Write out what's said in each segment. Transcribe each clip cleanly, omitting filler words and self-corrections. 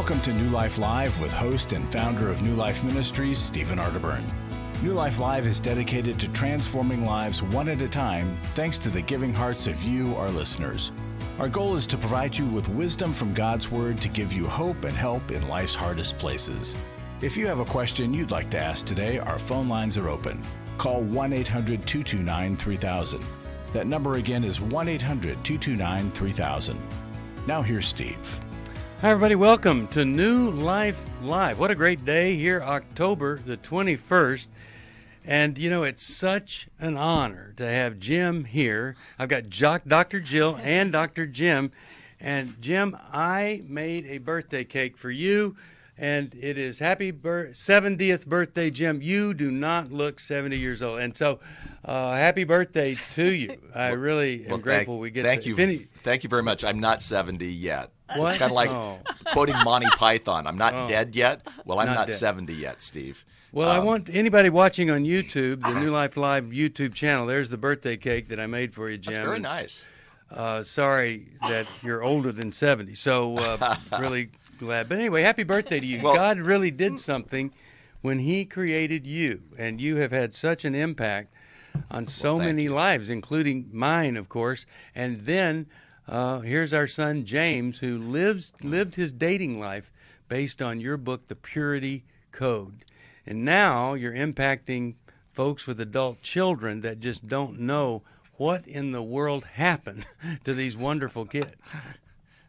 Welcome to New Life Live with host and founder of New Life Ministries, Stephen Arterburn. New Life Live is dedicated to transforming lives one at a time, thanks to the giving hearts of you, our listeners. Our goal is to provide you with wisdom from God's Word to give you hope and help in life's hardest places. If you have a question you'd like to ask today, our phone lines are open. Call 1-800-229-3000. That number again is 1-800-229-3000. Now here's Steve. Hi, everybody. Welcome to New Life Live. What a great day here, October the 21st. And, you know, it's such an honor to have Jim here. I've got Dr. Jill and Dr. Jim. And, Jim, I made a birthday cake for you, and it is 70th birthday, Jim. You do not look 70 years old. And so, happy birthday to you. I really am grateful we get Thank you very much. I'm not 70 yet. What? It's kind of like quoting Monty Python. I'm not dead yet. Well, I'm not dead. 70 yet, Steve. Well, I want anybody watching on YouTube, the New Life Live YouTube channel, there's the birthday cake that I made for you, Jim. That's very nice. Sorry that you're older than 70, so really glad. But anyway, happy birthday to you. Well, God really did something when He created you, and you have had such an impact on so many lives, including mine, of course. And then here's our son, James, who lived his dating life based on your book, The Purity Code. And now you're impacting folks with adult children that just don't know what in the world happened to these wonderful kids.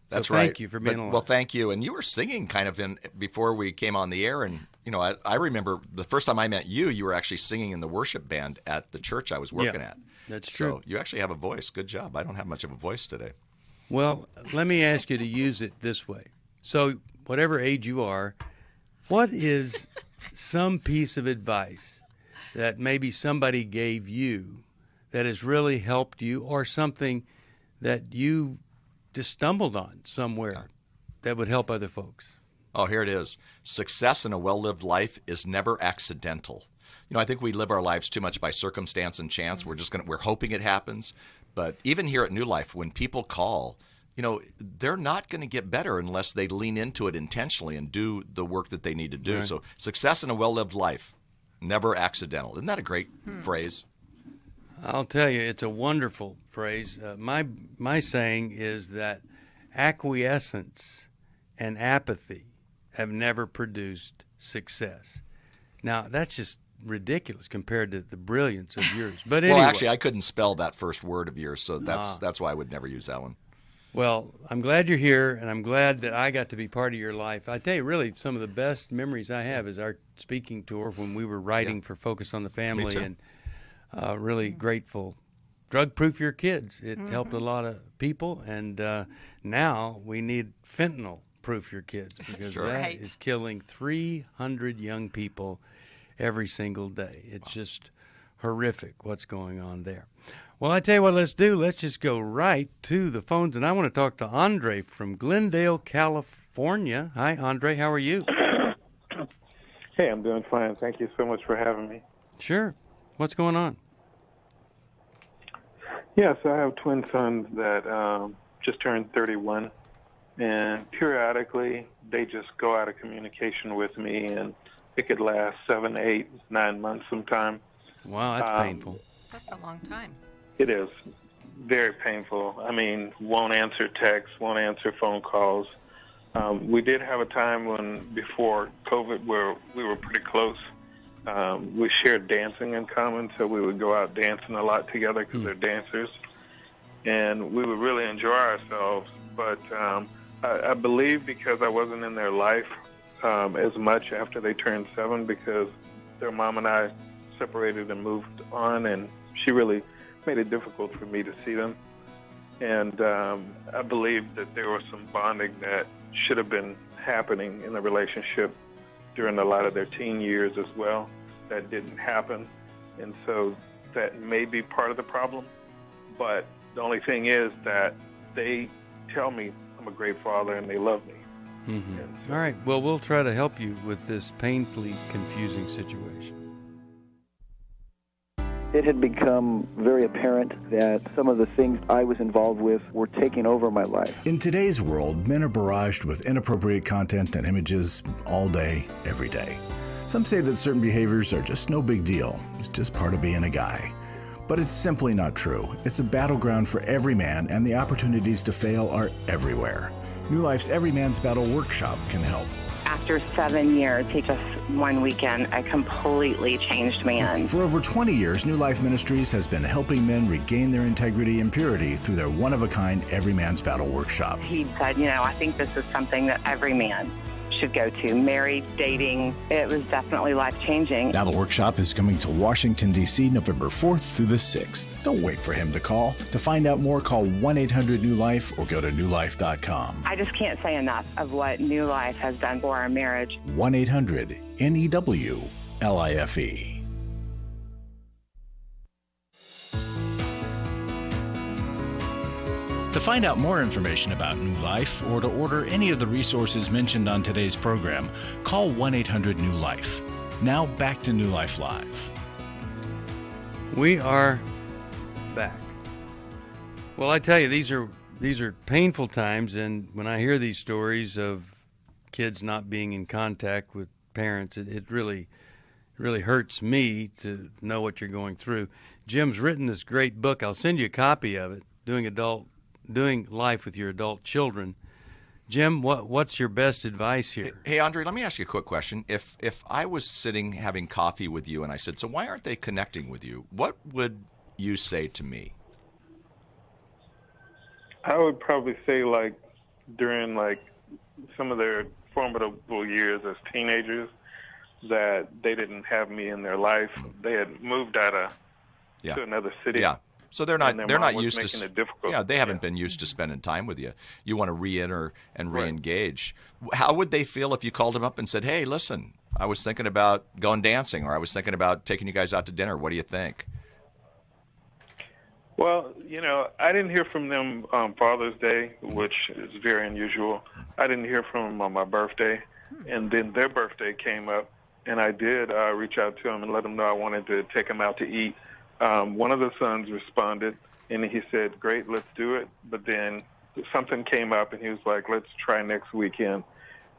That's so right. Thank you for being alive. Well, thank you. And you were singing kind of before we came on the air. And, you know, I remember the first time I met you, you were actually singing in the worship band at the church I was working at. That's true. So you actually have a voice. Good job. I don't have much of a voice today. Well, let me ask you to use it this way. So whatever age you are, what is some piece of advice that maybe somebody gave you that has really helped you, or something that you just stumbled on somewhere that would help other folks? Oh, here it is. Success in a well-lived life is never accidental. You know, I think we live our lives too much by circumstance and chance. We're hoping it happens. But even here at New Life, when people call, you know, they're not going to get better unless they lean into it intentionally and do the work that they need to do. Right. So success in a well-lived life, never accidental. Isn't that a great phrase? I'll tell you, it's a wonderful phrase. My saying is that acquiescence and apathy have never produced success. Now, that's just ridiculous compared to the brilliance of yours. But anyway. Well, actually, I couldn't spell that first word of yours, so that's why I would never use that one. Well, I'm glad you're here, and I'm glad that I got to be part of your life. I tell you, really, some of the best memories I have is our speaking tour when we were writing for Focus on the Family. Me too. And really grateful. Drug Proof Your Kids. It helped a lot of people, and now we need Fentanyl Proof Your Kids, because that is killing 300 young people every single day. It's just horrific what's going on there. Well, I tell you what, let's do. Let's just go right to the phones, and I want to talk to Andre from Glendale, California. Hi, Andre. How are you? Hey, I'm doing fine. Thank you so much for having me. Sure. What's going on? Yes, I have twin sons that just turned 31, and periodically they just go out of communication with me, and it could last 7, 8, 9 months sometime. Wow, that's painful. That's a long time. It is very painful. I mean, won't answer texts, won't answer phone calls. We did have a time before COVID, where we were pretty close. We shared dancing in common, so we would go out dancing a lot together because they're dancers. And we would really enjoy ourselves. But I believe because I wasn't in their life as much after they turned 7, because their mom and I separated and moved on, and she really made it difficult for me to see them. And I believe that there was some bonding that should have been happening in the relationship during a lot of their teen years as well. That didn't happen. And so that may be part of the problem. But the only thing is that they tell me I'm a great father and they love me. Mm-hmm. All right. Well, we'll try to help you with this painfully confusing situation. It had become very apparent that some of the things I was involved with were taking over my life. In today's world, men are barraged with inappropriate content and images all day, every day. Some say that certain behaviors are just no big deal. It's just part of being a guy. But it's simply not true. It's a battleground for every man, and the opportunities to fail are everywhere. New Life's Every Man's Battle Workshop can help. After 7 years, just one weekend, a completely changed man. For over 20 years, New Life Ministries has been helping men regain their integrity and purity through their one-of-a-kind Every Man's Battle Workshop. He said, I think this is something that every man should go to. Married, dating, it was definitely life-changing. Now the workshop is coming to Washington, D.C. November 4th through the 6th. Don't wait for him to call. To find out more, call 1-800-NEW-LIFE or go to newlife.com. I just can't say enough of what New Life has done for our marriage. 1-800-NEW-LIFE. To find out more information about New Life or to order any of the resources mentioned on today's program, call 1-800-NEW-LIFE. Now back to New Life Live. We are back. Well, I tell you, these are painful times, and when I hear these stories of kids not being in contact with parents, it really hurts me to know what you're going through. Jim's written this great book. I'll send you a copy of it, Doing Life with Your Adult Children. Jim, what's your best advice here? Hey, Andre, let me ask you a quick question. If I was sitting having coffee with you and I said, so why aren't they connecting with you? What would you say to me? I would probably say, during, some of their formidable years as teenagers, that they didn't have me in their life. They had moved to another city. Yeah. So they're not used to. They haven't Yeah. been used to spending time with you. You want to re-enter and re-engage. How would they feel if you called them up and said, "Hey, listen, I was thinking about going dancing, or I was thinking about taking you guys out to dinner. What do you think?" Well, I didn't hear from them on Father's Day, which is very unusual. I didn't hear from them on my birthday, and then their birthday came up, and I did reach out to them and let them know I wanted to take them out to eat. One of the sons responded, and he said, "Great, let's do it." But then something came up, and he was like, "Let's try next weekend."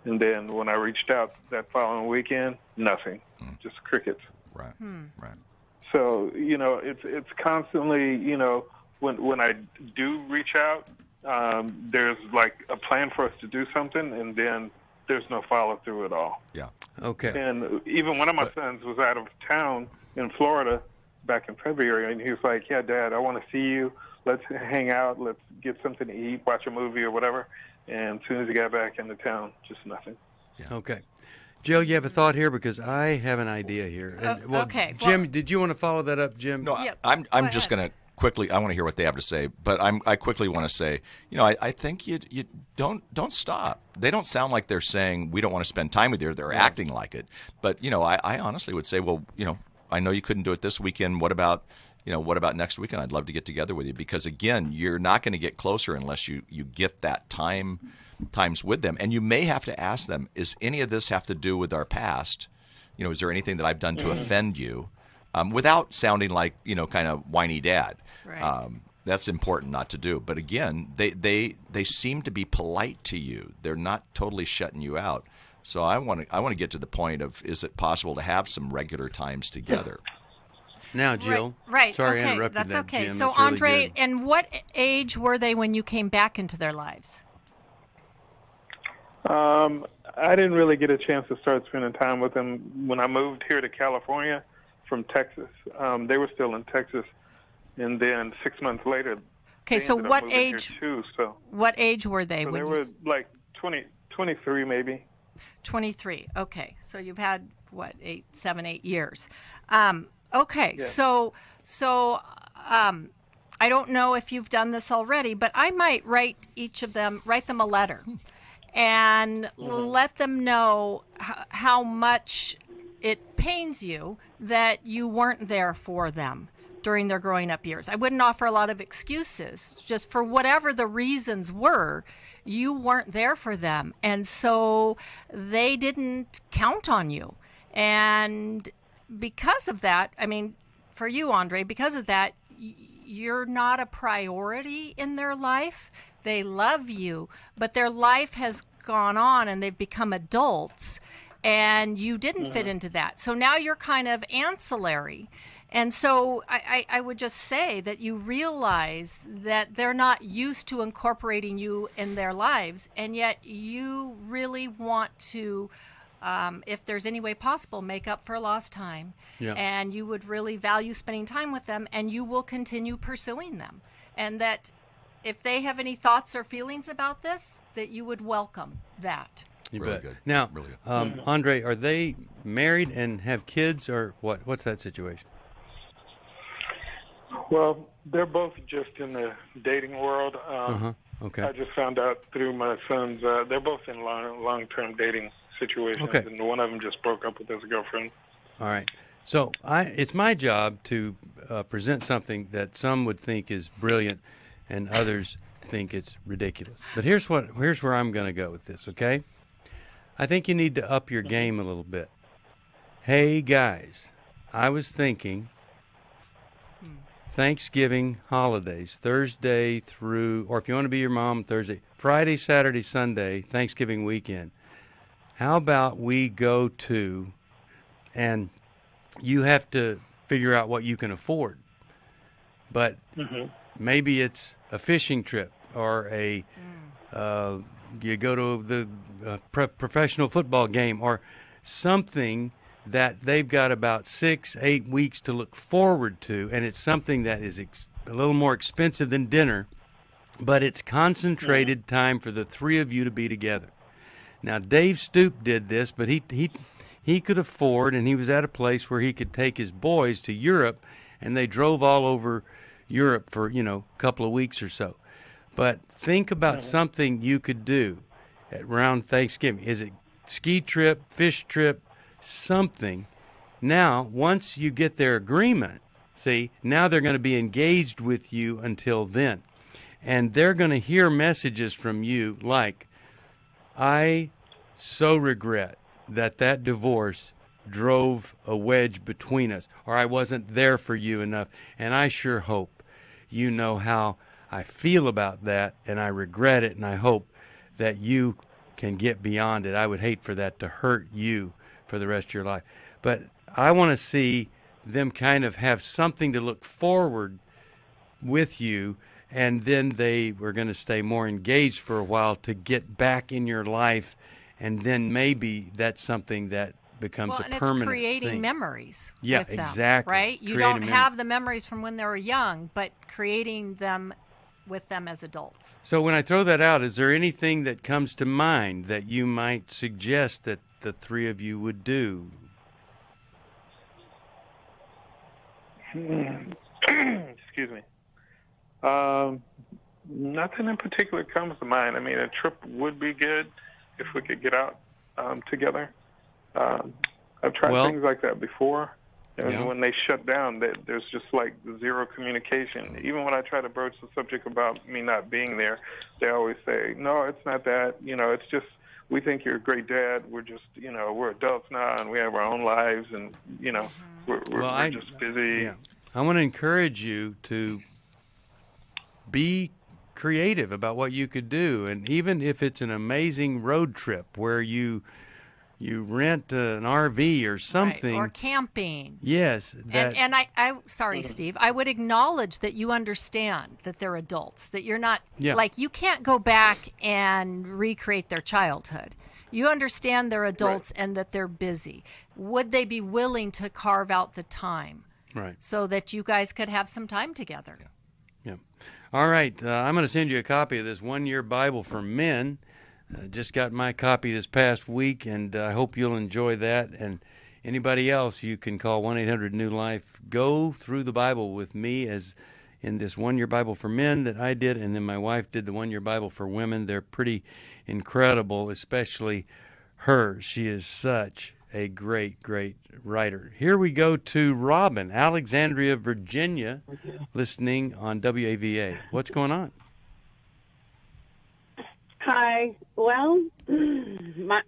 And then when I reached out that following weekend, nothing, just crickets. Right. Right. So it's constantly when I do reach out, there's a plan for us to do something, and then there's no follow through at all. Yeah. Okay. And even one of my sons was out of town in Florida back in February, and he was like, "Yeah, Dad, I want to see you. Let's hang out. Let's get something to eat, watch a movie or whatever." And as soon as he got back into town, just nothing. Yeah. Okay. Jill, you have a thought here because I have an idea here. Okay. Jim, did you want to follow that up, Jim? No, Yep. I'm just going to quickly. I want to hear what they have to say, but I quickly want to say, I think you don't stop. They don't sound like they're saying we don't want to spend time with you. They're acting like it, but I honestly would say, well, I know you couldn't do it this weekend. What about next weekend? I'd love to get together with you, because again, you're not going to get closer unless you get that times with them. And you may have to ask them, is any of this have to do with our past? Is there anything that I've done to offend you? Without sounding like, kind of whiny dad. Right. That's important not to do. But again, they seem to be polite to you. They're not totally shutting you out. So I want to get to the point of, is it possible to have some regular times together? Now, Jill. Right. Sorry, okay. I interrupted That's that, okay. Jim. So, It's really Andre, good. and what age were they when you came back into their lives? I didn't really get a chance to start spending time with them when I moved here to California from Texas. They were still in Texas, and then 6 months later. Okay, they so ended up what moving here age? Too, so What age were they? so when they you were 23 maybe. 23. Okay, so you've had what, 7, 8 years. Okay, Yeah. so I don't know if you've done this already, but I might write them a letter, and let them know how much it pains you that you weren't there for them during their growing up years. I wouldn't offer a lot of excuses, just for whatever the reasons were, you weren't there for them. And so they didn't count on you. And because of that, for you, Andre, because of that, you're not a priority in their life. They love you, but their life has gone on and they've become adults, and you didn't fit into that. So now you're kind of ancillary. And so I would just say that you realize that they're not used to incorporating you in their lives, and yet you really want to, if there's any way possible, make up for lost time. Yeah. And you would really value spending time with them, and you will continue pursuing them. And that if they have any thoughts or feelings about this, that you would welcome that. You Really bet. good. Now, Really good. Andre, are they married and have kids, or what? What's that situation? Well, they're both just in the dating world. Okay. I just found out through my sons, they're both in long-term dating situations, Okay. and one of them just broke up with his girlfriend. All right. So it's my job to present something that some would think is brilliant and others think it's ridiculous. But here's where I'm going to go with this, okay? I think you need to up your game a little bit. Hey, guys, I was thinking Thanksgiving holidays, Thursday through, or if you want to be your mom, Thursday, Friday, Saturday, Sunday, Thanksgiving weekend. How about we go to, and you have to figure out what you can afford, but maybe it's a fishing trip or you go to the professional football game or something that they've got about 6-8 weeks to look forward to, and it's something that is a little more expensive than dinner, but it's concentrated time for the three of you to be together. Now, Dave Stoop did this, but he could afford, and he was at a place where he could take his boys to Europe, and they drove all over Europe for, a couple of weeks or so. But think about something you could do around Thanksgiving. Is it ski trip, fish trip, something? Now, once you get their agreement, see, now they're going to be engaged with you until then. And they're going to hear messages from you like, I so regret that divorce drove a wedge between us, or I wasn't there for you enough, and I sure hope you know how I feel about that, and I regret it, and I hope that you can get beyond it. I would hate for that to hurt you for the rest of your life. But I want to see them kind of have something to look forward with you, and then they were going to stay more engaged for a while to get back in your life, and then maybe that's something that becomes a permanent thing. It's creating memories with them, exactly. Right? You don't have the memories from when they were young, but creating them with them as adults. So when I throw that out, is there anything that comes to mind that you might suggest that the three of you would do? Excuse me. Nothing in particular comes to mind. I mean, a trip would be good if we could get out together. I've tried things like that before, and when they shut down, there's just like zero communication. Even when I try to broach the subject about me not being there, they always say, no, it's not that. It's just, we think you're a great dad. We're just, we're adults now, and we have our own lives, and, we're just busy. Yeah. I want to encourage you to be creative about what you could do, and even if it's an amazing road trip where you rent an RV or something, right, or camping. Yes, and I sorry, Steve, I would acknowledge that you understand that they're adults, that you're not like, you can't go back and recreate their childhood. You understand they're adults, right, and that they're busy. Would they be willing to carve out the time, right, so that you guys could have some time together? Yeah. All right, I'm going to send you a copy of this 1-year Bible for men. Just got my copy this past week, and I hope you'll enjoy that. And anybody else, you can call 1-800-NEW-LIFE. Go through the Bible with me as in this 1-year Bible for men that I did, and then my wife did the 1-year Bible for women. They're pretty incredible, especially her. She is such a great, great writer. Here we go to Robin, Alexandria, Virginia, listening on WAVA. What's going on? Hi. Well, I'm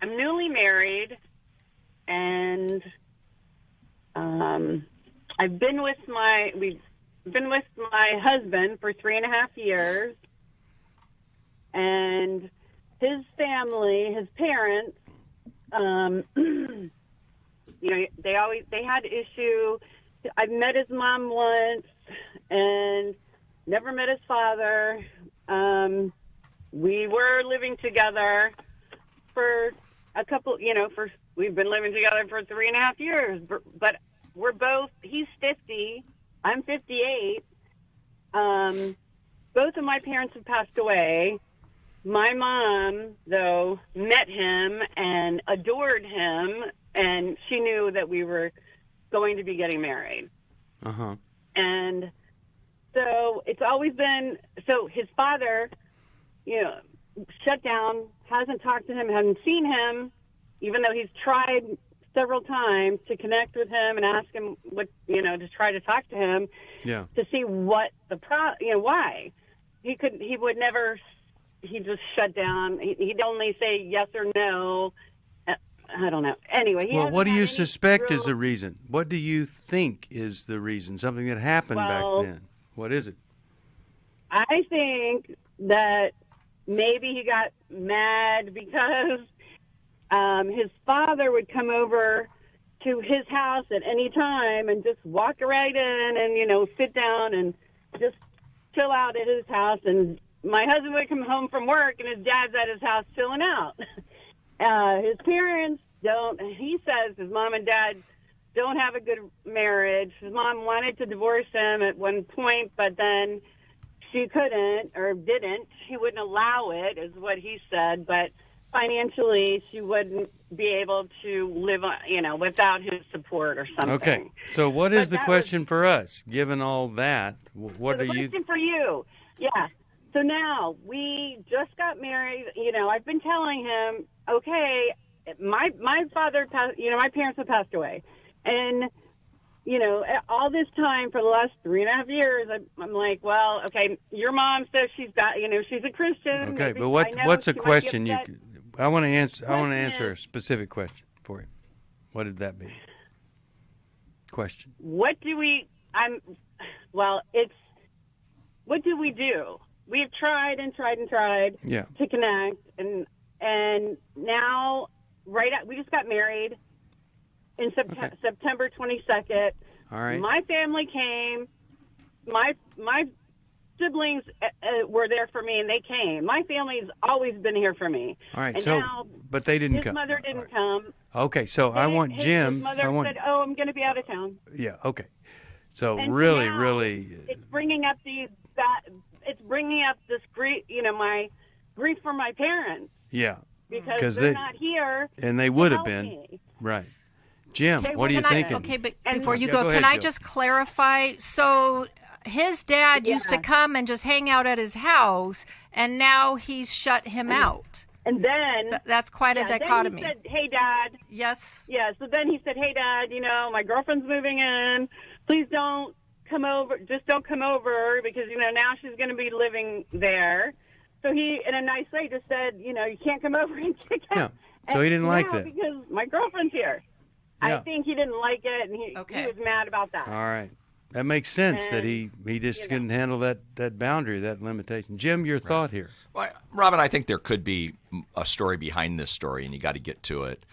newly married, and we've been with my husband for 3.5 years, and his family, his parents, they had issue. I've met his mom once and never met his father. We were living together for a couple, we've been living together for 3.5 years, but we're both, he's 50, I'm 58. Both of my parents have passed away. My mom, though, met him and adored him, and she knew that we were going to be getting married. Uh-huh. And so it's always been, so his father, shut down, hasn't talked to him, hasn't seen him, even though he's tried several times to connect with him and ask him what, to try to talk to him, Yeah. to see what why. He would never, he just shut down. He'd only say yes or no. I don't know. Anyway, well, what do you suspect is the reason? What do you think is the reason? Something that happened back then. What is it? I think that maybe he got mad because his father would come over to his house at any time and just walk right in and, sit down and just chill out at his house. And my husband would come home from work and his dad's at his house chilling out. His parents he says his mom and dad don't have a good marriage. His mom wanted to divorce him at one point, but then she couldn't or didn't. She wouldn't allow it, is what he said. But financially, she wouldn't be able to live, without his support or something. Okay. So what is the question for us, given all that? What so do you... The question for you, yeah. So now, we just got married. I've been telling him, okay, my father passed, my parents have passed away. And, all this time for the last 3.5 years, I'm like, well, okay, your mom says she's got, she's a Christian. Okay, maybe, but what's a question you... I want to answer a specific question for you. What did that be? Question. What do we do? We've tried and tried and tried to connect, and now we just got married in September 22nd. All right. My family came. My siblings were there for me, and they came. My family's always been here for me. All right. And so, now, but they didn't come. His mother didn't come. Okay. So I want Jim. His mother said, "Oh, I'm going to be out of town." Yeah. Okay. So and really, now, really, it's bringing up it's bringing up this grief. My grief for my parents. Yeah. Because they're not here. And they would have been. Me. Right. Jim, what are you thinking? Okay, but before you go, go ahead, can I Jill. just clarify? So his dad used to come and just hang out at his house, and now he's shut him out. And then... that's quite a dichotomy. Then he said, hey, Dad. Yes? Yeah, so then he said, hey, Dad, my girlfriend's moving in. Please don't come over. Just don't come over because, now she's going to be living there. So he, in a nice way, just said, you can't come over and kick out. Yeah. So he didn't like that. Because my girlfriend's here. Yeah. I think he didn't like it, and he was mad about that. All right. That makes sense that he just couldn't handle that boundary, that limitation. Jim, your thought here. Well, Robin, I think there could be a story behind this story, and you got to get to it.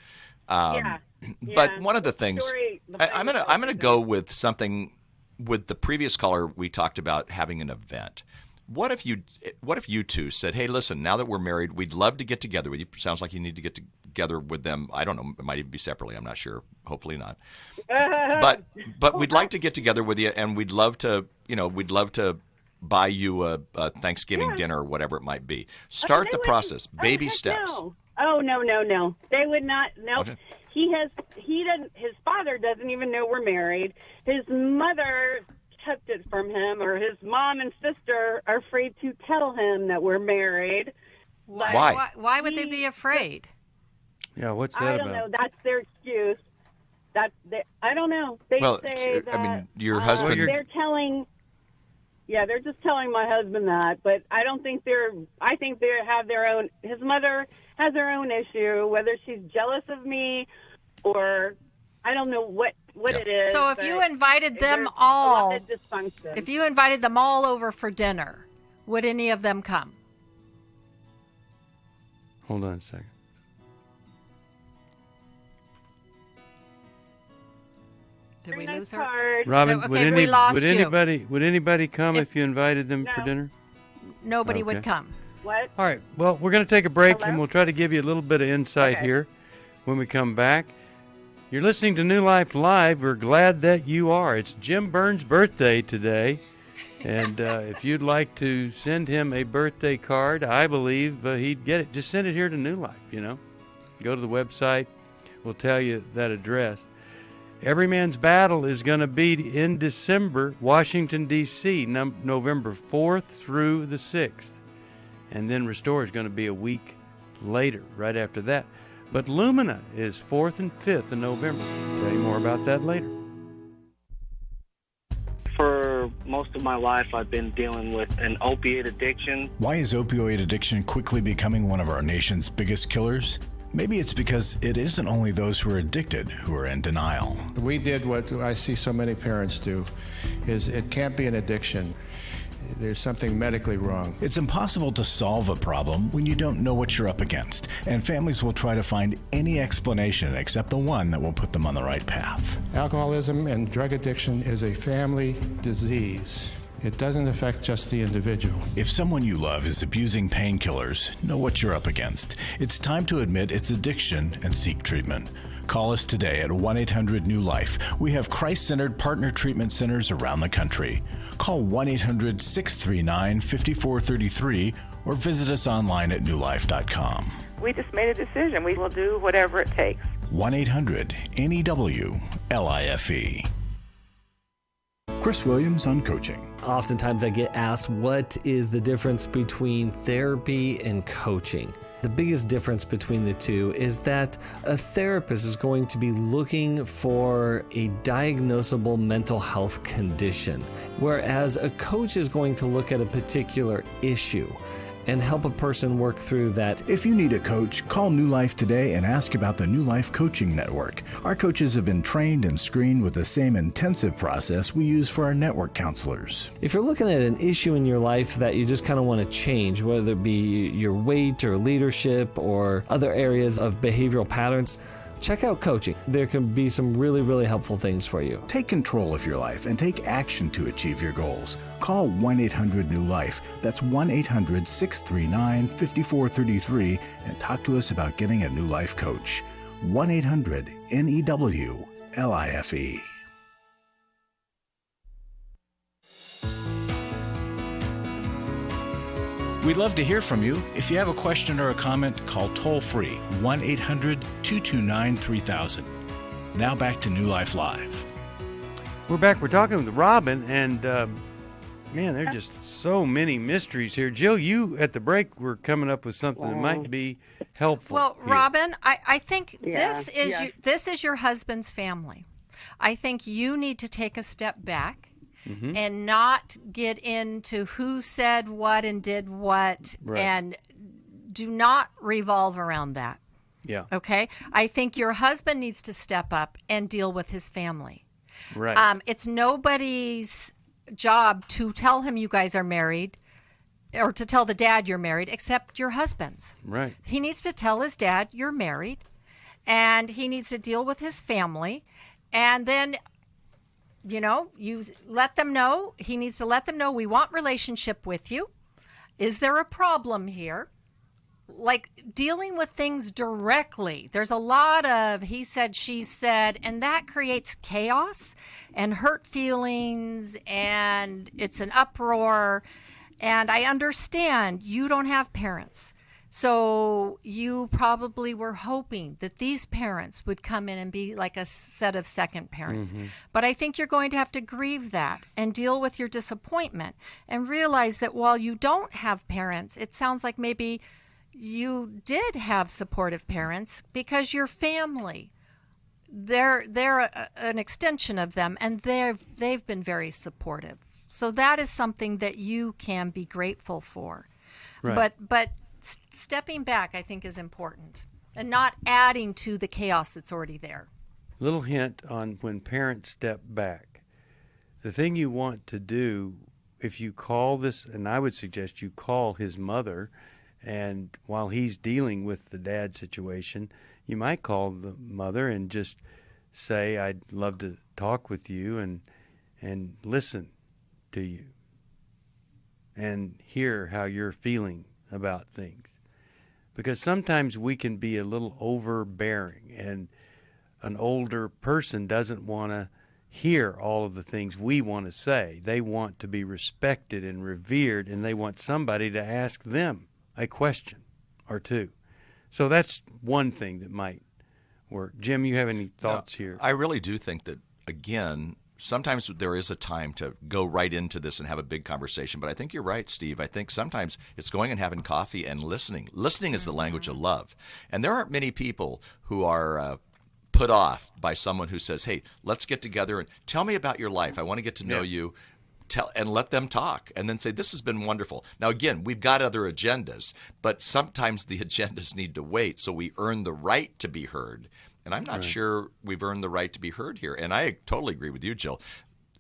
But one of the things, I'm gonna go with something. With the previous caller, we talked about having an event. What if you two said, "Hey, listen, now that we're married, we'd love to get together with you." Sounds like you need to get together with them. I don't know. It might even be separately. I'm not sure. Hopefully not. But we'd like to get together with you, and we'd love to buy you a Thanksgiving dinner or whatever it might be. Start the process. Baby steps. No. Oh no. They would not. No. Okay. He doesn't. His father doesn't even know we're married. His mother kept it from him, or his mom and sister are afraid to tell him that we're married. Why would they be afraid? Yeah, what's that about? I don't know. That's their excuse. I don't know. They say that. I mean, your husband. They're telling. Yeah, they're just telling my husband that, but I don't think I think they have their own. His mother has her own issue, whether she's jealous of me or I don't know what what it is. So if but you invited them there's all, a lot of dysfunction. if you invited them all over for dinner, would any of them come? Hold on a second. Did we Very lose nice her? card. Robin, Okay, we lost would you. anybody come if you invited them for No. dinner? Nobody Okay. would come. What? All right. Well, we're going to take a break, Hello? and we'll try to give you a little bit of insight Okay. here when we come back. You're listening to New Life Live. We're glad that you are. It's Jim Burns' birthday today, and if you'd like to send him a birthday card, I believe he'd get it. Just send it here to New Life, Go to the website. We'll tell you that address. Every Man's Battle is going to be in December, Washington, D.C., November 4th through the 6th. And then Restore is going to be a week later, right after that. But Lumina is 4th and 5th of November. I'll tell you more about that later. For most of my life, I've been dealing with an opiate addiction. Why is opioid addiction quickly becoming one of our nation's biggest killers? Maybe it's because it isn't only those who are addicted who are in denial. We did what I see so many parents do, is it can't be an addiction. There's something medically wrong. It's impossible to solve a problem when you don't know what you're up against, and families will try to find any explanation except the one that will put them on the right path. Alcoholism and drug addiction is a family disease. It doesn't affect just the individual. If someone you love is abusing painkillers, know what you're up against. It's time to admit it's addiction and seek treatment. Call us today at 1-800-NEW-LIFE. We have Christ-centered partner treatment centers around the country. Call 1-800-639-5433 or visit us online at newlife.com. We just made a decision. We will do whatever it takes. 1-800-NEW-LIFE. Chris Williams on coaching. Oftentimes I get asked, what is the difference between therapy and coaching? The biggest difference between the two is that a therapist is going to be looking for a diagnosable mental health condition, whereas a coach is going to look at a particular issue and help a person work through that. If you need a coach, call New Life today and ask about the New Life Coaching Network. Our coaches have been trained and screened with the same intensive process we use for our network counselors. If you're looking at an issue in your life that you just kind of want to change, whether it be your weight or leadership or other areas of behavioral patterns, check out coaching. There can be some really, really helpful things for you. Take control of your life and take action to achieve your goals. Call 1-800-NEW-LIFE. That's 1-800-639-5433 and talk to us about getting a New Life coach. 1-800-NEW-LIFE. We'd love to hear from you. If you have a question or a comment, call toll-free 1-800-229-3000. Now back to New Life Live. We're back. We're talking with Robin, and man, there are just so many mysteries here. Jill, you at the break were coming up with something that might be helpful. Well, here. Robin, I think Yeah, this is yeah. this is your husband's family. I think you need to take a step back and not get into who said what and did what, Right. and do not revolve around that. Yeah. Okay? I think your husband needs to step up and deal with his family. Right. It's nobody's job to tell him you guys are married or to tell the dad you're married except your husband's. Right. He needs to tell his dad you're married, and he needs to deal with his family, and then you let them know. He needs to let them know, we want relationship with you. Is there a problem here? Like dealing with things directly. There's a lot of he said, she said, and that creates chaos and hurt feelings, and it's an uproar. And I understand you don't have parents. So you probably were hoping that these parents would come in and be like a set of second parents. But I think you're going to have to grieve that and deal with your disappointment and realize that while you don't have parents, it sounds like maybe you did have supportive parents because your family, they're an extension of them, and they've been very supportive. So that is something that you can be grateful for. Right. But stepping back, I think, is important, and not adding to the chaos that's already there. little hint on when parents step back. The thing you want to do, if you call this, and I would suggest you call his mother, and while he's dealing with the dad situation, you might call the mother and just say, I'd love to talk with you and listen to you and hear how you're feeling about things. Because sometimes we can be a little overbearing, and an older person doesn't want to hear all of the things we want to say. They want to be respected and revered, and they want somebody to ask them a question or two. So that's one thing that might work. Jim, you have any thoughts here? I really do think that, again, sometimes there is a time to go right into this and have a big conversation. But I think you're right, Steve. I think sometimes it's going and having coffee and listening. Listening is the language of love. And there aren't many people who are put off by someone who says, hey, let's get together and tell me about your life. I want to get to know you. And let them talk, and then say, this has been wonderful. Now, again, we've got other agendas, but sometimes the agendas need to wait, so we earn the right to be heard. And I'm not sure we've earned the right to be heard here. And I totally agree with you, Jill.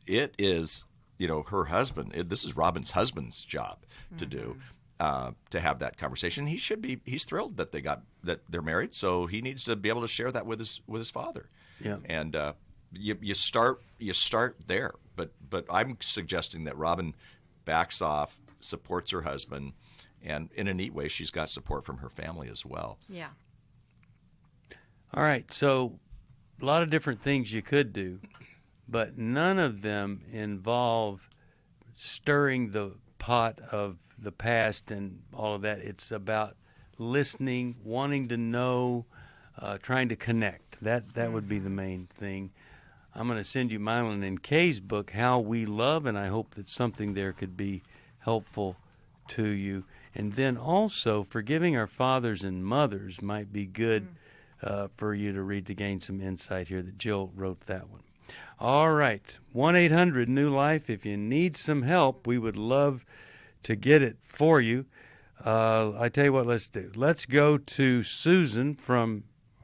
It is, her husband. This is Robin's husband's job to do, to have that conversation. He's thrilled that they're married, so he needs to be able to share that with his father. Yeah. And you start there. But I'm suggesting that Robin backs off, supports her husband, and in a neat way, she's got support from her family as well. Yeah. All right, so a lot of different things you could do, but none of them involve stirring the pot of the past and all of that. It's about listening, wanting to know, trying to connect. That would be the main thing. I'm going to send you Mylan and Kay's book, How We Love, and I hope that something there could be helpful to you. And then also, Forgiving Our Fathers and Mothers might be good for you to read to gain some insight here, that Jill wrote that one. All right, 1-800-NEW-LIFE. If you need some help, we would love to get it for you. I tell you what, let's do. Let's go to Susan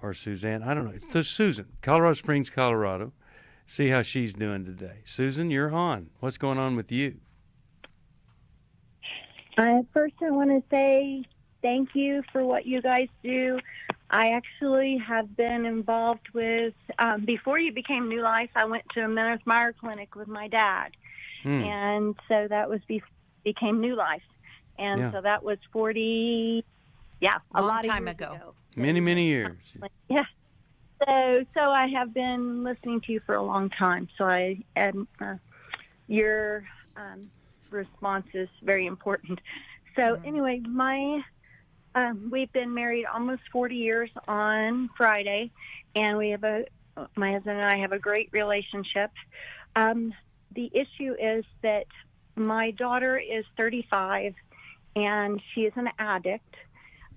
or Suzanne, I don't know. It's Susan, Colorado Springs, Colorado. See how she's doing today. Susan, you're on. What's going on with you? First, I want to say thank you for what you guys do. I actually have been involved with, before you became New Life, I went to a Menard Meyer clinic with my dad. And so that was before it became New Life. And so that was 40, a lot of time ago. Many, many years. Yeah. So I have been listening to you for a long time. So your response is very important. So anyway, we've been married almost 40 years on Friday, and my husband and I have a great relationship. The issue is that my daughter is 35, and she is an addict,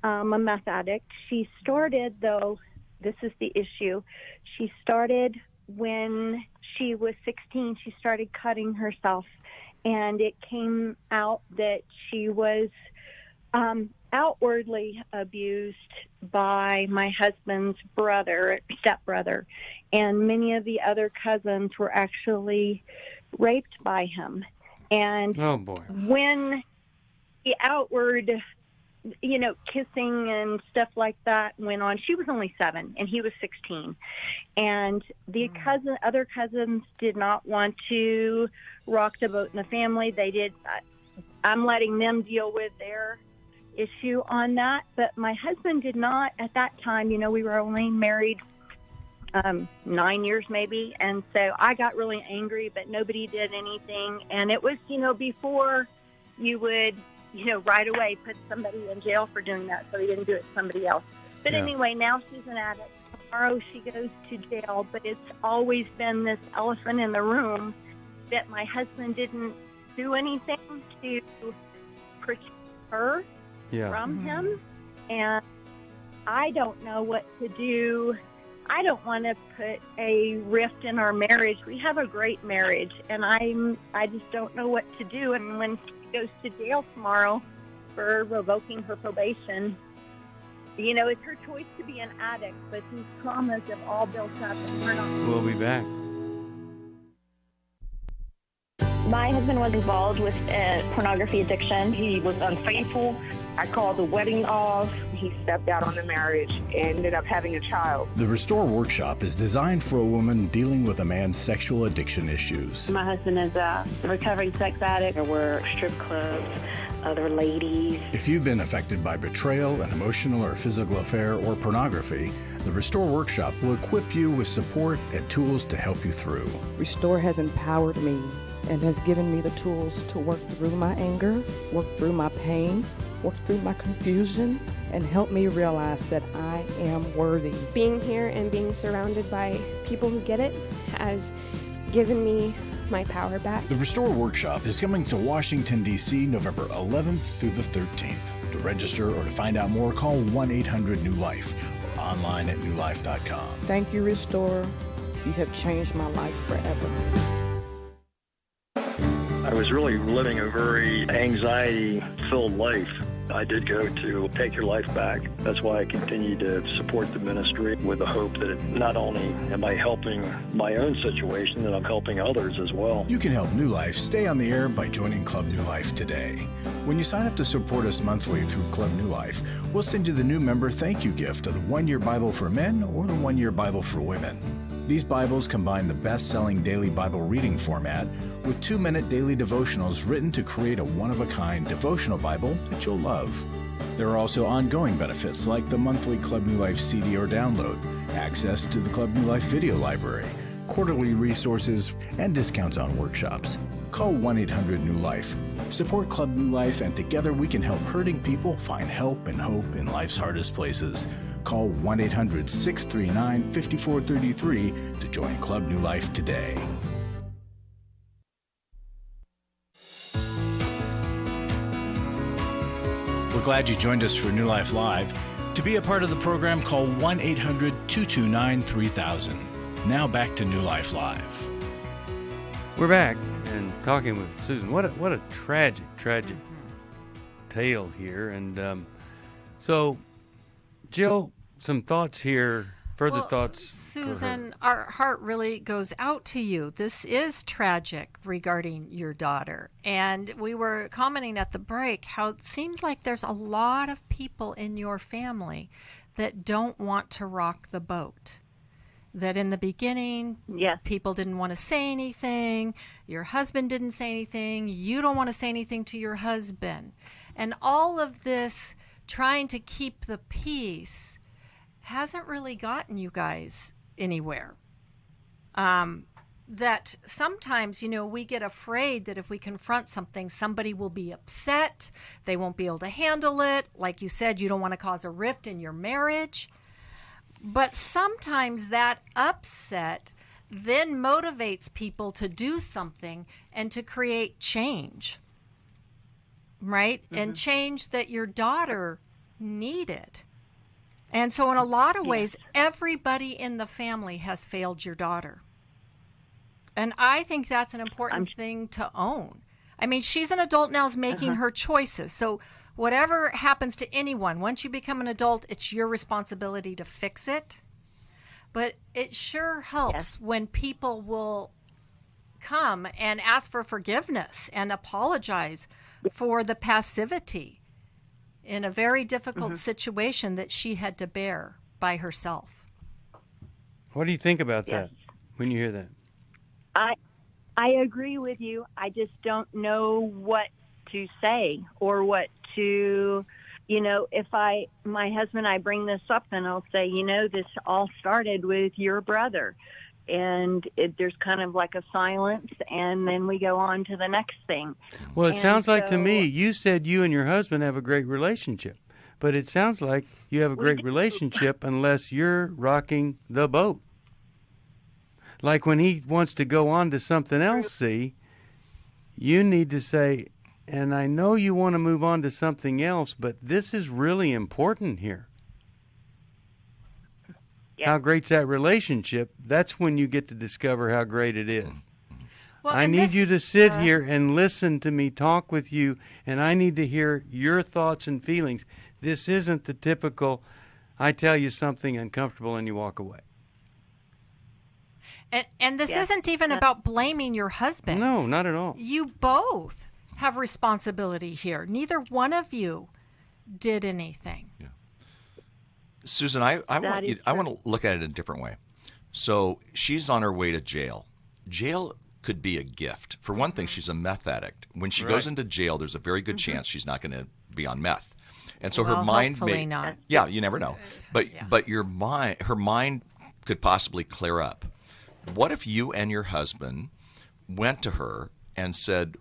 a meth addict. She started, though, this is the issue. She started when she was 16. She started cutting herself, and it came out that she was outwardly abused by my husband's stepbrother, and many of the other cousins were actually raped by him. And oh boy, when the outward, kissing and stuff like that went on, she was only 7 and he was 16. And the other cousins did not want to rock the boat in the family. They did. I'm letting them deal with their issue on that. But my husband did not at that time. We were only married 9 years maybe. And so I got really angry, but nobody did anything. And it was, before you would, right away put somebody in jail for doing that, so he didn't do it to somebody else. But anyway, now she's an addict. Tomorrow she goes to jail, but it's always been this elephant in the room that my husband didn't do anything to protect her from him. And I don't know what to do. I don't want to put a rift in our marriage. We have a great marriage, and I just don't know what to do. And when she goes to jail tomorrow for revoking her probation, you know, it's her choice to be an addict, but these traumas have all built up and we're not. We'll be back. My husband was involved with pornography addiction. He was unfaithful. I called the wedding off. He stepped out on the marriage and ended up having a child. The Restore Workshop is designed for a woman dealing with a man's sexual addiction issues. My husband is a recovering sex addict. There were strip clubs, other ladies. If you've been affected by betrayal, an emotional or physical affair, or pornography, the Restore Workshop will equip you with support and tools to help you through. Restore has empowered me and has given me the tools to work through my anger, work through my pain, work through my confusion, and help me realize that I am worthy. Being here and being surrounded by people who get it has given me my power back. The Restore Workshop is coming to Washington, D.C. November 11th through the 13th. To register or to find out more, call 1-800-NEW-LIFE or online at newlife.com. Thank you, Restore. You have changed my life forever. I was really living a very anxiety-filled life. I did go to Take Your Life Back. That's why I continue to support the ministry with the hope that not only am I helping my own situation, that I'm helping others as well. You can help New Life stay on the air by joining Club New Life today. When you sign up to support us monthly through Club New Life, we'll send you the new member thank you gift of the 1-year Bible for men or the 1-year Bible for women. These Bibles combine the best-selling daily Bible reading format with 2-minute daily devotionals written to create a one-of-a-kind devotional Bible that you'll love. There are also ongoing benefits like the monthly Club New Life CD or download, access to the Club New Life video library, quarterly resources, and discounts on workshops. Call 1-800-NEW-LIFE. Support Club New Life, and together we can help hurting people find help and hope in life's hardest places. Call 1-800-639-5433 to join Club New Life today. We're glad you joined us for New Life Live. To be a part of the program, call 1-800-229-3000. Now back to New Life Live. We're back and talking with Susan. What a tragic tale here. And so, Jill, some thoughts here, further thoughts. Susan, our heart really goes out to you. This is tragic regarding your daughter. And we were commenting at the break how it seems like there's a lot of people in your family that don't want to rock the boat. That in the beginning, people didn't want to say anything. Your husband didn't say anything. You don't want to say anything to your husband. And all of this trying to keep the peace hasn't really gotten you guys anywhere. That sometimes, we get afraid that if we confront something, somebody will be upset. They won't be able to handle it. Like you said, you don't want to cause a rift in your marriage. But sometimes that upset then motivates people to do something and to create change, right? Mm-hmm. And change that your daughter needed. And so in a lot of ways, everybody in the family has failed your daughter. And I think that's an important thing to own. I mean, she's an adult now, is making her choices. So whatever happens to anyone, once you become an adult, it's your responsibility to fix it. But it sure helps when people will come and ask for forgiveness and apologize for the passivity in a very difficult situation that she had to bear by herself. What do you think about that when you hear that? I agree with you. I just don't know what to say or what to, if my husband, I bring this up and I'll say, this all started with your brother. And there's kind of like a silence, and then we go on to the next thing. Well, it sounds like to me, you said you and your husband have a great relationship. But it sounds like you have a great relationship unless you're rocking the boat. Like when he wants to go on to something else, you need to say, and I know you want to move on to something else, but this is really important here. How great's that relationship? That's when you get to discover how great it is. Well, I need you to sit here and listen to me talk with you, and I need to hear your thoughts and feelings. This isn't the typical, I tell you something uncomfortable and you walk away. And this isn't even about blaming your husband. No, not at all. You both have responsibility here. Neither one of you did anything. Yeah. Susan, I want to look at it in a different way. So she's on her way to jail. Jail could be a gift. For one thing, she's a meth addict. When she goes into jail, there's a very good chance she's not going to be on meth. And so her mind hopefully not. Yeah, you never know. But her mind could possibly clear up. What if you and your husband went to her and said,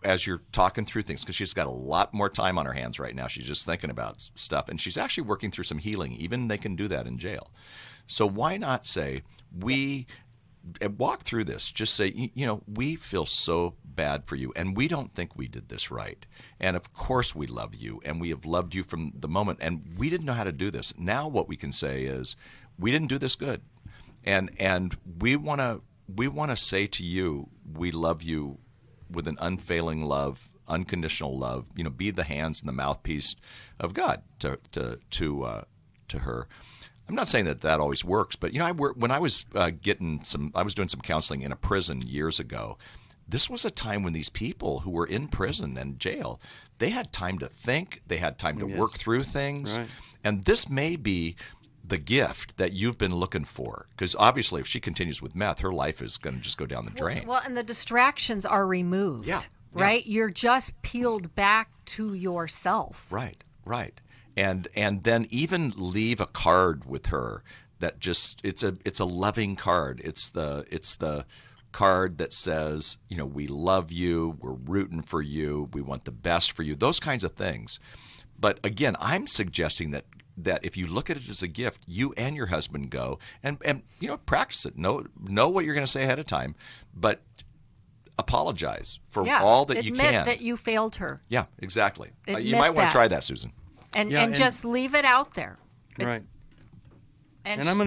as you're talking through things, because she's got a lot more time on her hands right now, she's just thinking about stuff, and she's actually working through some healing. Even they can do that in jail. So why not say, we walk through this, just say, we feel so bad for you, and we don't think we did this right. And of course we love you, and we have loved you from the moment, and we didn't know how to do this. Now what we can say is, we didn't do this good. And we want to say to you, we love you with an unfailing love, unconditional love. Be the hands and the mouthpiece of God to her. I'm not saying that always works, but when I was doing some counseling in a prison years ago. This was a time when these people who were in prison and jail, they had time to think, they had time to work through things, and this may be the gift that you've been looking for. Because obviously if she continues with meth, her life is going to just go down the drain. Well, and the distractions are removed, right? You're just peeled back to yourself. Right. And then even leave a card with her that just, it's a loving card. It's the card that says, we love you, we're rooting for you, we want the best for you, those kinds of things. But again, I'm suggesting that if you look at it as a gift, you and your husband go and practice it. Know what you're going to say ahead of time, but apologize for all that you can. Admit that you failed her. Yeah, exactly. You Admit might want that. to try that, Susan. And just leave it out there. Right. And I'm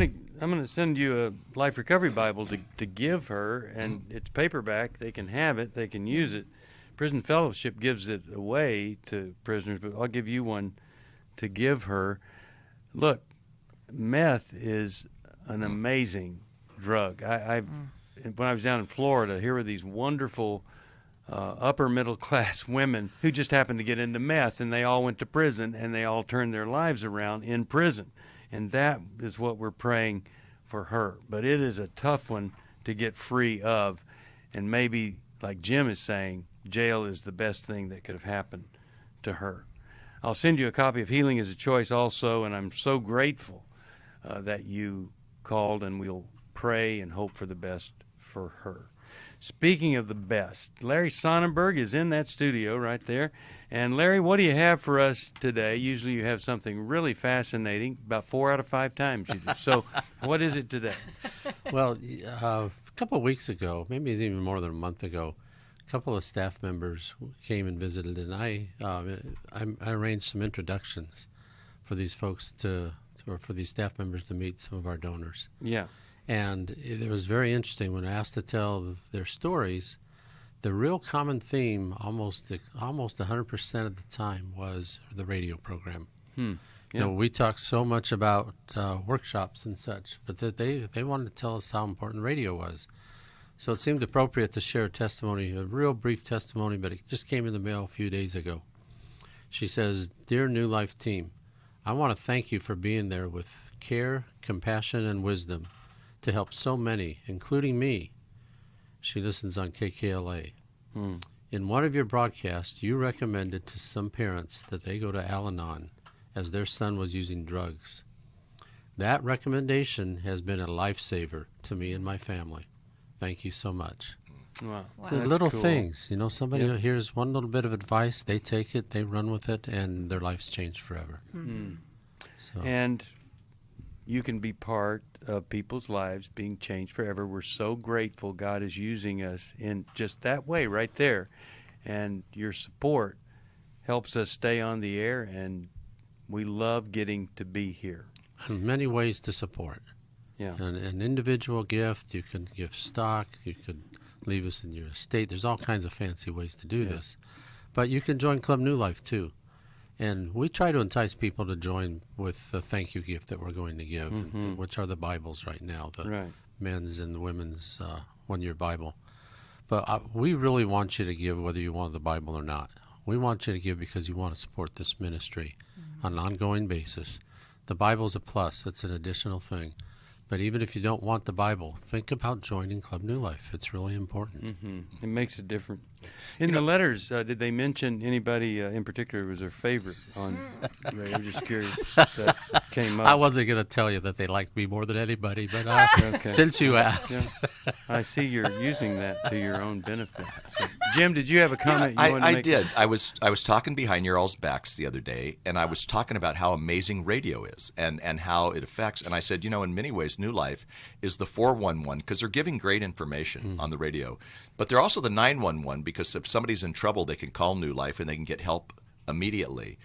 gonna send you a Life Recovery Bible to give her, and it's paperback. They can have it. They can use it. Prison Fellowship gives it away to prisoners, but I'll give you one to give her. Look, meth is an amazing drug. When I was down in Florida, here were these wonderful upper middle class women who just happened to get into meth, and they all went to prison, and they all turned their lives around in prison. And that is what we're praying for her. But it is a tough one to get free of. And maybe, like Jim is saying, jail is the best thing that could have happened to her. I'll send you a copy of Healing is a Choice also, and I'm so grateful that you called, and we'll pray and hope for the best for her. Speaking of the best, Larry Sonnenberg is in that studio right there. And Larry, what do you have for us today? Usually you have something really fascinating. About 4 out of 5 times you do. So what is it today? Well, a couple of weeks ago, maybe it's even more than a month ago, a couple of staff members came and visited, and I arranged some introductions for these folks or for these staff members to meet some of our donors. Yeah. And it was very interesting when asked to tell their stories. The real common theme, almost 100% of the time, was the radio program. Yeah. We talk so much about workshops and such, but that they wanted to tell us how important radio was. So it seemed appropriate to share a testimony, a real brief testimony, but it just came in the mail a few days ago. She says, "Dear New Life team, I want to thank you for being there with care, compassion, and wisdom to help so many, including me." She listens on KKLA. In one of your broadcasts, you recommended to some parents that they go to Al-Anon as their son was using drugs. That recommendation has been a lifesaver to me and my family. Thank you so much. Wow. So little things, somebody hears one little bit of advice, they take it, they run with it, and their life's changed forever. So. And you can be part of people's lives being changed forever. We're so grateful God is using us in just that way right there. And your support helps us stay on the air, and we love getting to be here. And many ways to support. Yeah. An individual gift, you can give stock, you could leave us in your estate. There's all kinds of fancy ways to do this. But you can join Club New Life too. And we try to entice people to join with the thank you gift that we're going to give, which are the Bibles right now, the men's and the women's one-year Bible. But we really want you to give whether you want the Bible or not. We want you to give because you want to support this ministry on an ongoing basis. The Bible's a plus. It's an additional thing. But even if you don't want the Bible, think about joining Club New Life. It's really important. It makes a difference. In the letters, did they mention anybody in particular was their favorite on Ray? I'm just curious if that came up. I wasn't going to tell you that they liked me more than anybody, but since you asked. Yeah. I see you're using that to your own benefit. So, Jim, did you have a comment you wanted to make? I did. I was talking behind your all's backs the other day, and I was talking about how amazing radio is and how it affects. And I said, in many ways, New Life is the 411 because they're giving great information on the radio. But they're also the 911 because if somebody's in trouble, they can call New Life and they can get help immediately.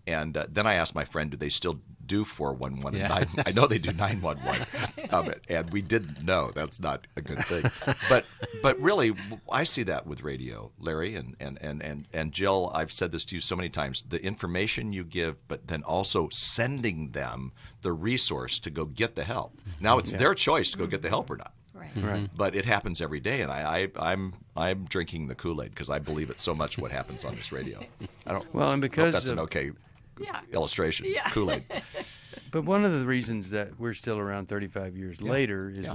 And then I asked my friend, do they still do 411? Yeah. And I know they do 911. And we didn't know. That's not a good thing. But really, I see that with radio, Larry and Jill. I've said this to you so many times. The information you give, but then also sending them the resource to go get the help. Now it's their choice to go get the help or not. Right. But it happens every day, and I'm drinking the Kool-Aid because I believe it so much what happens on this radio. And because that's an okay illustration, Kool-Aid. But one of the reasons that we're still around 35 years later is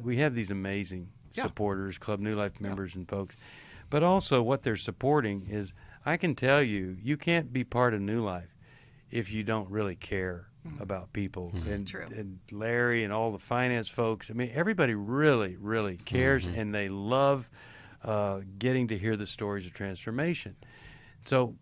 we have these amazing supporters, Club New Life members and folks. But also what they're supporting is, I can tell you, you can't be part of New Life if you don't really care about people. And Larry and all the finance folks, I mean, everybody really, really cares, and they love getting to hear the stories of transformation. So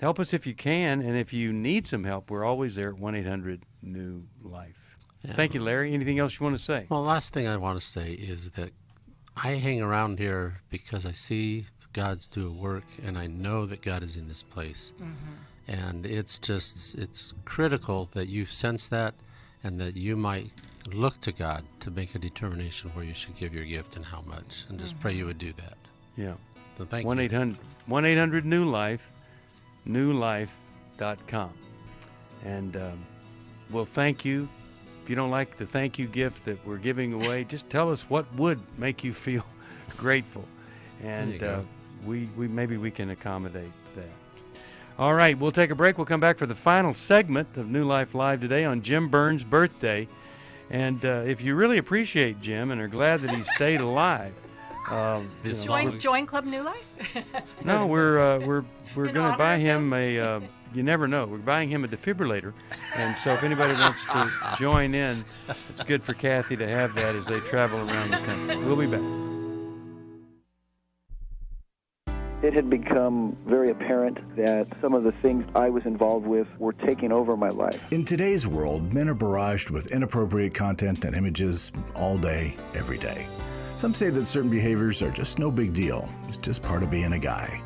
help us if you can, and if you need some help, we're always there at 1-800-NEW-LIFE. Yeah. Thank you, Larry. Anything else you want to say? Well, last thing I want to say is that I hang around here because I see God's do a work, and I know that God is in this place. And it's critical that you sense that and that you might look to God to make a determination where you should give your gift and how much. And just pray you would do that. Yeah. So thank 1-800-NEW-LIFE, newlife.com. And we'll thank you. If you don't like the thank you gift that we're giving away, just tell us what would make you feel grateful. And maybe we can accommodate that. All right, we'll take a break. We'll come back for the final segment of New Life Live today on Jim Burns' birthday. And if you really appreciate Jim and are glad that he stayed alive, join Club New Life. No, we're going to buy him a. You never know. We're buying him a defibrillator, and so if anybody wants to join in, it's good for Kathy to have that as they travel around the country. We'll be back. It had become very apparent that some of the things I was involved with were taking over my life. In today's world, men are barraged with inappropriate content and images all day, every day. Some say that certain behaviors are just no big deal. It's just part of being a guy.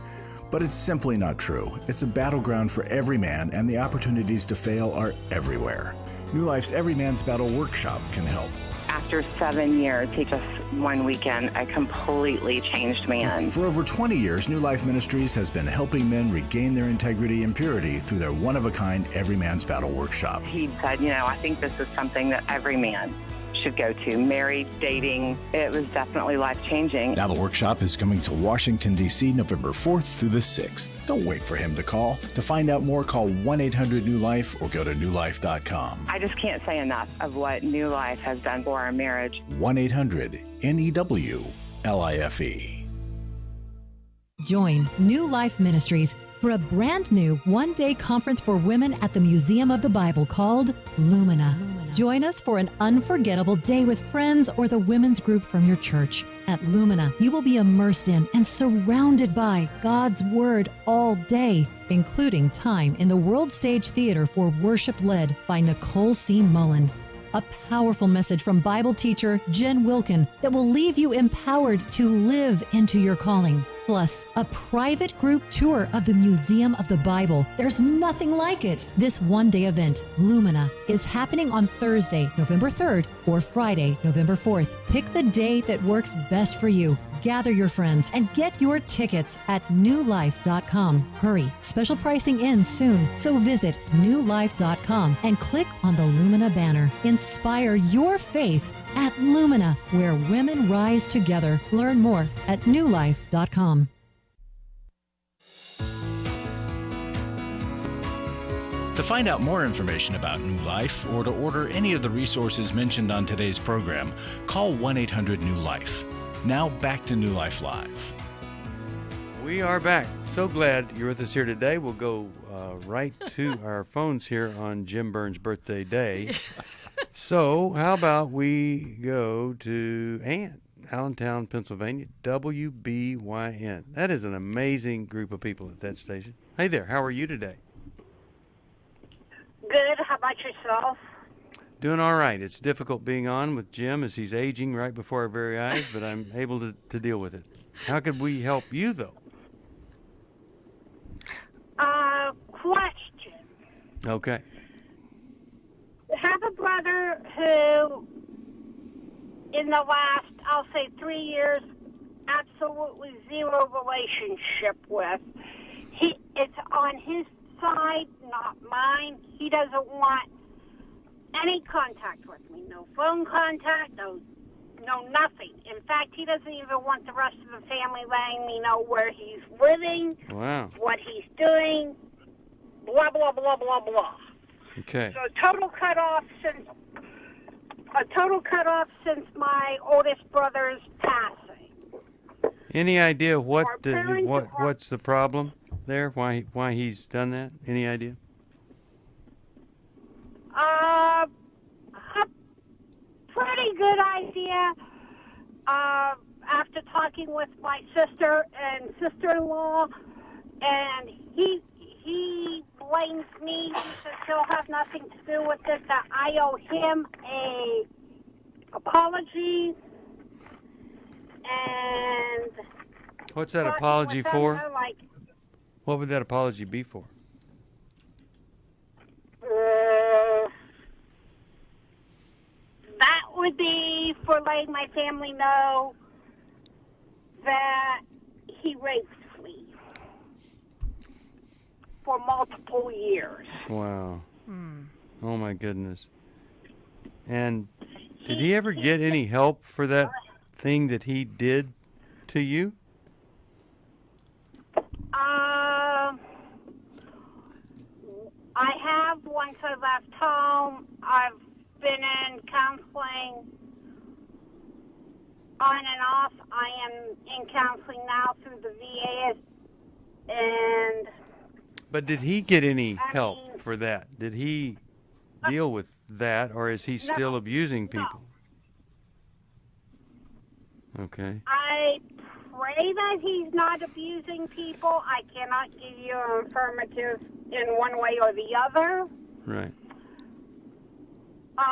But it's simply not true. It's a battleground for every man, and the opportunities to fail are everywhere. New Life's Every Man's Battle Workshop can help. After 7 years, he just one weekend, a completely changed man. For over 20 years, New Life Ministries has been helping men regain their integrity and purity through their one-of-a-kind Every Man's Battle Workshop. He said, I think this is something that every man should go to. Married, dating, it was definitely life-changing. Now the workshop is coming to Washington, D.C. November 4th through the 6th. Don't wait for him to call. To find out more, call 1-800-NEW-LIFE or go to newlife.com. I just can't say enough of what New Life has done for our marriage. 1-800-NEW-LIFE. Join New Life Ministries for a brand new one-day conference for women at the Museum of the Bible called Lumina. Join us for an unforgettable day with friends or the women's group from your church. At Lumina, you will be immersed in and surrounded by God's Word all day, including time in the World Stage Theater for worship led by Nicole C. Mullen. A powerful message from Bible teacher Jen Wilkin that will leave you empowered to live into your calling. Plus, a private group tour of the Museum of the Bible. There's nothing like it. This one-day event, Lumina, is happening on Thursday, November 3rd, or Friday, November 4th. Pick the day that works best for you. Gather your friends and get your tickets at newlife.com. Hurry, special pricing ends soon, so visit newlife.com and click on the Lumina banner. Inspire your faith at Lumina, where women rise together. Learn more at newlife.com. To find out more information about New Life or to order any of the resources mentioned on today's program, call 1-800-NEW-LIFE. Now back to New Life Live. We are back. So glad you're with us here today. We'll go right to our phones here on Jim Burns' birthday day. Yes. So how about we go to Ann, Allentown, Pennsylvania, WBYN. That is an amazing group of people at that station. Hey there, how are you today? Good. How about yourself? Doing all right. It's difficult being on with Jim as he's aging right before our very eyes, but I'm able to deal with it. How could we help you, though? Question. Okay. I have a brother who, in the last, I'll say 3 years, absolutely zero relationship with. It's on his side, not mine. He doesn't want any contact with me. No phone contact, no nothing. In fact, he doesn't even want the rest of the family letting me know where he's living, Wow. what he's doing, blah, blah, blah, blah, blah. Okay. So total cutoff since my oldest brother's passing. Any idea what's the problem there? Why he's done that? Any idea? A pretty good idea. After talking with my sister and sister-in-law, and he blames me. He says he'll have nothing to do with it. That I owe him a apology. And What's that talking apology with them, for? they're like, What would that apology be for? that would be for letting my family know that he raped me for multiple years. Wow. Oh my goodness. And did he ever get any help for that thing that he did to you? I have once I left home. I've been in counseling on and off. I am in counseling now through the VA. And But did he get any help for that? Did he deal with that, or is he still abusing people? Okay. I pray that he's not abusing people. I cannot give you an affirmative in one way or the other. Right.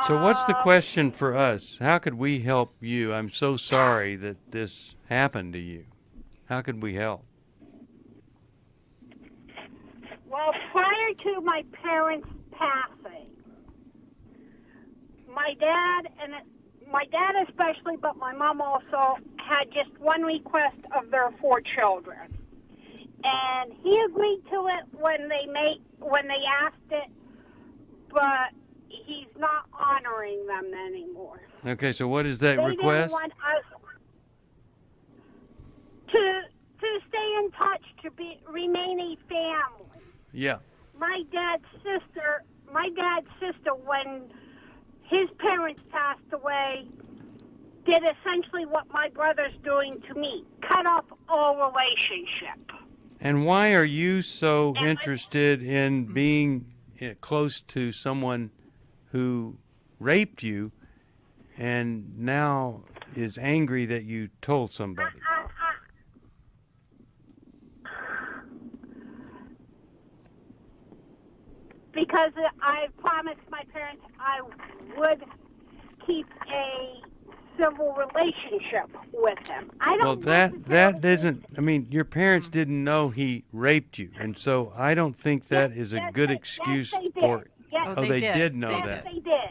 So what's the question for us? How could we help you? I'm so sorry that this happened to you. How could we help? Well, prior to my parents passing, my dad especially, but my mom also, had just one request of their 4 children. And he agreed to it when they asked it, but he's not honoring them anymore. Okay, so what is that They request? didn't want us to stay in touch, to remain a family. Yeah. My dad's sister, when his parents passed away, did essentially what my brother's doing to me: cut off all relationship. And why are you so interested in being close to someone who raped you and now is angry that you told somebody? Because I promised my parents I would keep a civil relationship with him. I don't. Well, that isn't. I mean, your parents didn't know he raped you, and so I don't think that is a good excuse for. Yes, Oh, they did know yes, that. They did.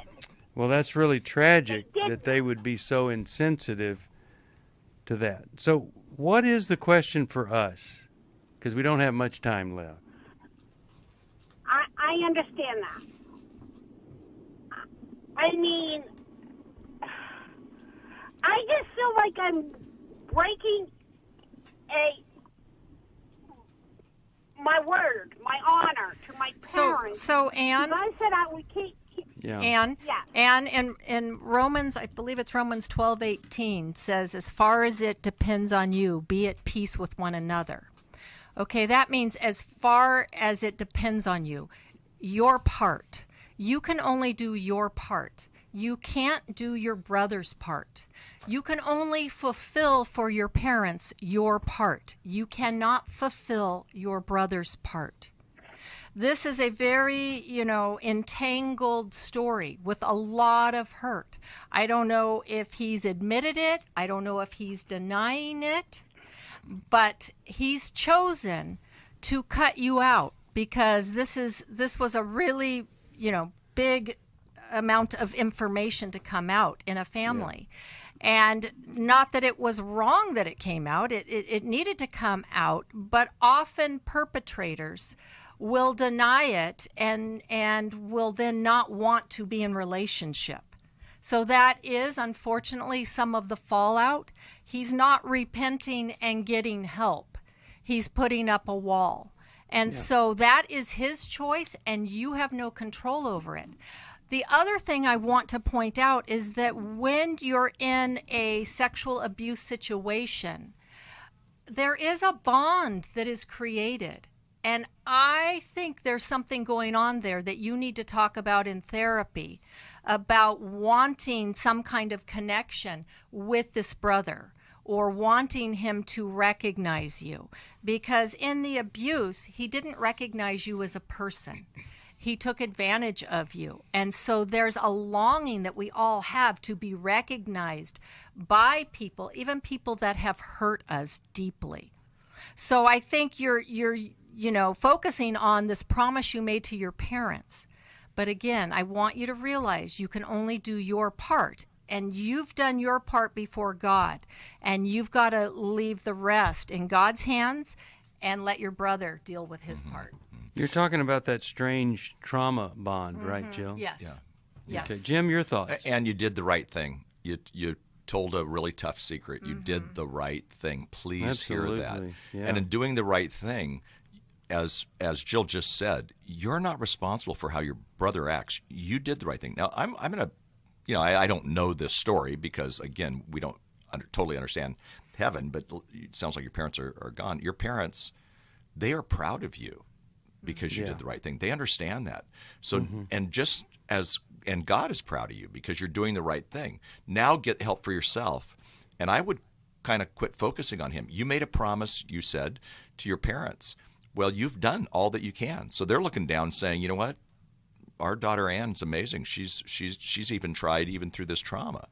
Well, that's really tragic that they would be so insensitive to that. So what is the question for us? Because we don't have much time left. I understand that. I mean, I just feel like I'm breaking my word, my honor to my parents. So Ann, I said we can't. Ann, in Romans, I believe it's Romans 12:18 says, as far as it depends on you, be at peace with one another. Okay, that means as far as it depends on you, your part. You can only do your part. You can't do your brother's part. You can only fulfill for your parents your part. You cannot fulfill your brother's part. This is a very, entangled story with a lot of hurt. I don't know if he's admitted it. I don't know if he's denying it. But he's chosen to cut you out because this was a really, big amount of information to come out in a family. Yeah. And not that it was wrong that it came out. It needed to come out, but often perpetrators will deny it and will then not want to be in relationship. So that is, unfortunately, some of the fallout. He's not repenting and getting help. He's putting up a wall. And so that is his choice, and you have no control over it. The other thing I want to point out is that when you're in a sexual abuse situation, there is a bond that is created. And I think there's something going on there that you need to talk about in therapy, about wanting some kind of connection with this brother or wanting him to recognize you. Because in the abuse, he didn't recognize you as a person. He took advantage of you. And so there's a longing that we all have to be recognized by people, even people that have hurt us deeply. So I think you're focusing on this promise you made to your parents. But again, I want you to realize you can only do your part. And you've done your part before God. And you've got to leave the rest in God's hands and let your brother deal with his part. You're talking about that strange trauma bond, right, Jill? Yes. Yeah. Yes. Okay, Jim, your thoughts? And you did the right thing. You told a really tough secret. You did the right thing. Please hear that. Yeah. And in doing the right thing, as Jill just said, you're not responsible for how your brother acts. You did the right thing. Now, I'm going to, I don't know this story because, again, we don't totally understand heaven, but it sounds like your parents are gone. Your parents, they are proud of you because you did the right thing. They understand that. So, and God is proud of you because you're doing the right thing. Now get help for yourself. And I would kind of quit focusing on him. You made a promise, you said, to your parents. Well, you've done all that you can. So they're looking down saying, you know what? Our daughter Ann's amazing. She's even tried even through this trauma.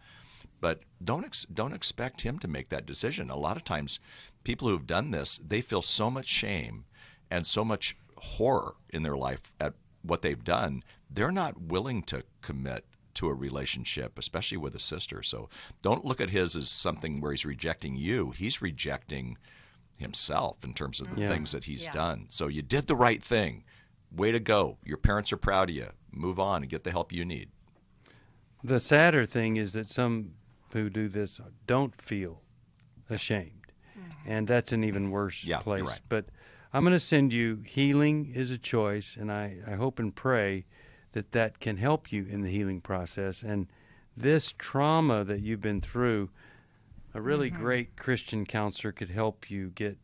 But don't expect him to make that decision. A lot of times people who've done this, they feel so much shame and so much horror in their life at what they've done. They're not willing to commit to a relationship, especially with a sister. So don't look at his as something where he's rejecting you. He's rejecting himself in terms of the things that he's done. So you did the right thing. Way to go. Your parents are proud of you. Move on and get the help you need. The sadder thing is that some who do this don't feel ashamed. And that's an even worse place. Right. But I'm going to send you Healing is a Choice, and I hope and pray that can help you in the healing process. And this trauma that you've been through, a really great Christian counselor could help you get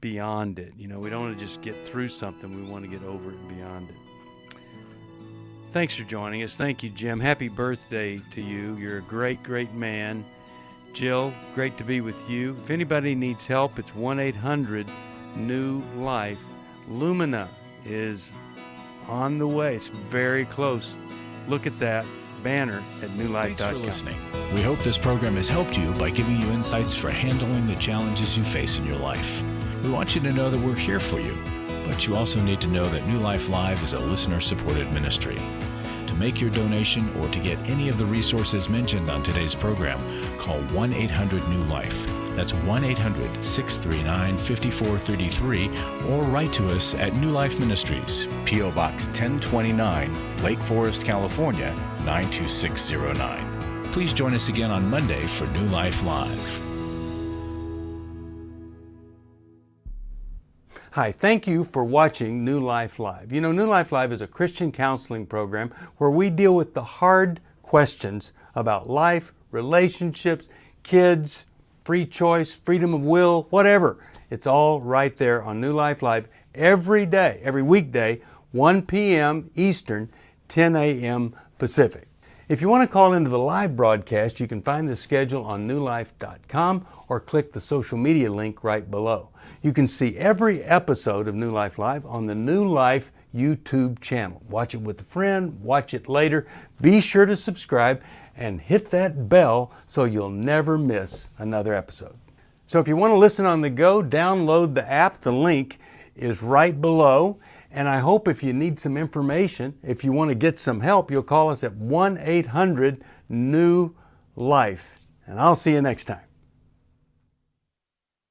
beyond it. We don't want to just get through something. We want to get over it and beyond it. Thanks for joining us. Thank you, Jim. Happy birthday to you. You're a great, great man. Jill, great to be with you. If anybody needs help, it's 1-800-NEW-LIFE. Lumina is on the way. It's very close. Look at that banner at newlife.com. Thanks for listening. We hope this program has helped you by giving you insights for handling the challenges you face in your life. We want you to know that we're here for you, but you also need to know that New Life Live is a listener-supported ministry. To make your donation or to get any of the resources mentioned on today's program, call 1-800-NEW-LIFE. That's 1-800-639-5433, or write to us at New Life Ministries, P.O. Box 1029, Lake Forest, California, 92609. Please join us again on Monday for New Life Live. Hi, thank you for watching New Life Live. You know, New Life Live is a Christian counseling program where we deal with the hard questions about life, relationships, kids, free choice, freedom of will, whatever. It's all right there on New Life Live every day, every weekday, 1 p.m. Eastern, 10 a.m. Pacific. If you want to call into the live broadcast, you can find the schedule on newlife.com or click the social media link right below. You can see every episode of New Life Live on the New Life YouTube channel. Watch it with a friend, watch it later. Be sure to subscribe and hit that bell so you'll never miss another episode. So if you want to listen on the go, download the app. The link is right below. And I hope if you need some information, if you want to get some help, you'll call us at 1-800-NEW-LIFE. And I'll see you next time.